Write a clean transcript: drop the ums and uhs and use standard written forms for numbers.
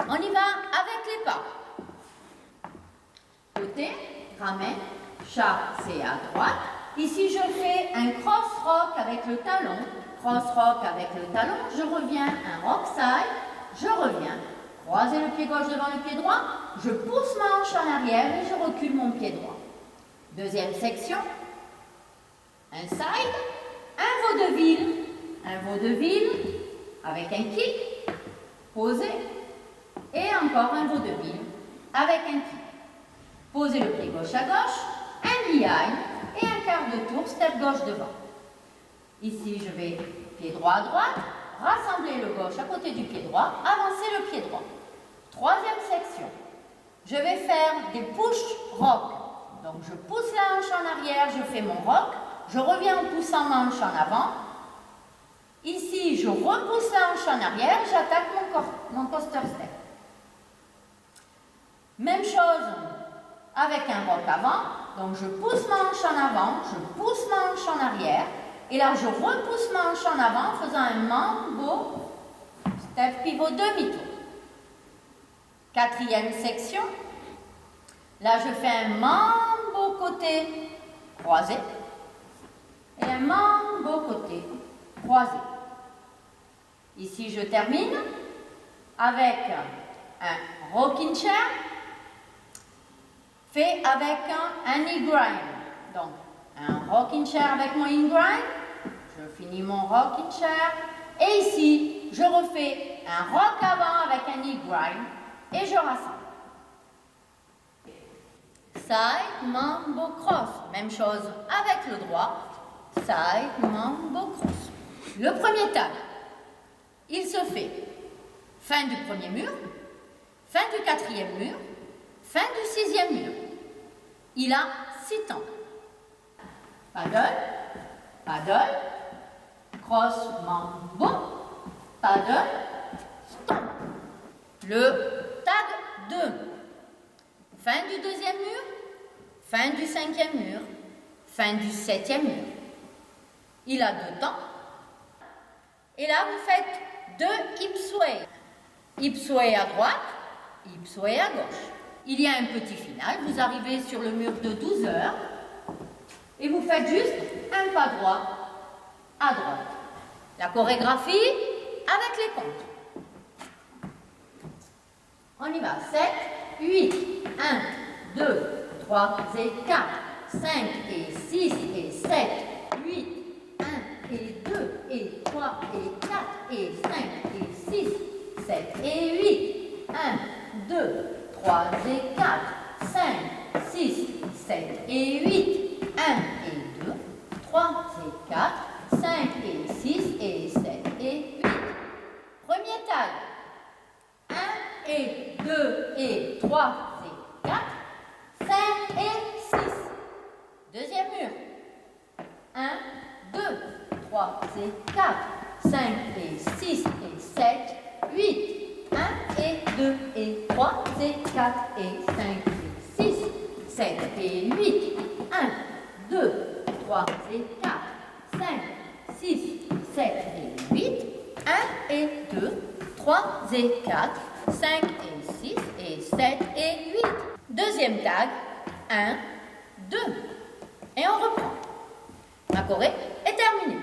On y va avec les pas. Côté, ramène, chat, c'est à droite. Ici, je fais un cross-rock avec le talon. Cross-rock avec le talon. Je reviens, un rock side. Je reviens. Croiser le pied gauche devant le pied droit. Je pousse ma hanche en arrière et je recule mon pied droit. Deuxième section. Un side. Un vaudeville. Un vaudeville avec un kick. Posé. Et encore un vaudeville avec un kick. Posez le pied gauche à gauche. Un behind. Et un quart de tour, step gauche devant. Ici, je vais pied droit à droite, rassembler le gauche à côté du pied droit, avancer le pied droit. Troisième section. Je vais faire des push rock. Donc, je pousse la hanche en arrière, je fais mon rock. Je reviens en poussant ma hanche en avant. Ici, je repousse la hanche en arrière, j'attaque mon coaster step. Même chose avec un rock avant. Donc, je pousse ma hanche en avant, je pousse ma hanche en arrière. Et là, je repousse ma hanche en avant en faisant un mambo, step pivot demi-tour. Quatrième section. Là, je fais un mambo côté croisé. Et un mambo côté croisé. Ici, je termine avec un rocking chair fait avec un knee grind. Donc, un rocking chair avec mon in grind. Je finis mon rocking chair. Et ici, je refais un rock avant avec un knee grind. Et je rassemble. Side, mambo, cross. Même chose avec le droit. Side, mambo, cross. Le premier tag, il se fait fin du premier mur, fin du quatrième mur, fin du sixième mur. Il a 6 temps. Paddle, paddle, cross, mambo, paddle, stomp. Le tag 2. Fin du deuxième mur, fin du cinquième mur, fin du septième mur. Il a 2 temps. Et là, vous faites 2 hip sway. Hip sway à droite, hip sway à gauche. Il y a un petit final. Vous arrivez sur le mur de 12 heures. Et vous faites juste un pas droit à droite. La chorégraphie avec les comptes. On y va. 7, 8, 1, 2, 3 et 4, 5 et 6 et 7, 8, 1 et 2 et 3 et 4 et 5 et 6, 7 et 8, 1, 2, 3 et 4, 5, 6, 7 et 8, 1 et 2, 3 et 4, 5 et 6 et 7 et 8. Premier tag. 1 et 2 et 3 et 4, 5 et 6. Deuxième mur. 1, 2, 3 et 4, 5 et 6 et 7, 8. 1 et 2 et 3 et 4 et 5 et 6, 7 et 8. 1, 2, 3 et 4, 5, 6, 7 et 8. 1 et 2, 3 et 4, 5 et 6 et 7 et 8. Deuxième tag. 1, 2. Et on reprend. Ma choré est terminée.